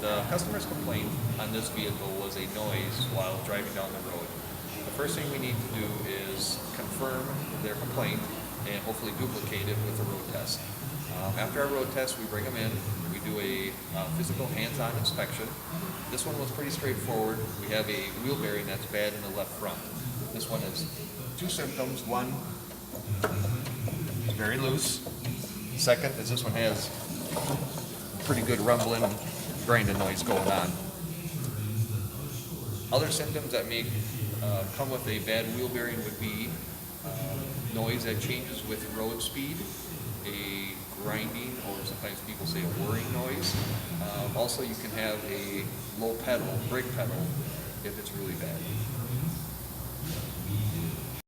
The customer's complaint on this vehicle was a noise while driving down the road. The first thing we need to do is confirm their complaint and hopefully duplicate it with a road test. After our road test, we bring them in, we do a physical hands-on inspection. This one was pretty straightforward. We have a wheel bearing that's bad in the left front. This one has two symptoms. One, it's very loose. Second is this one has pretty good rumbling and grinding noise going on. Other symptoms that may come with a bad wheel bearing would be noise that changes with road speed, a grinding, or sometimes people say a whirring noise. Also, you can have a low pedal, brake pedal, if it's really bad.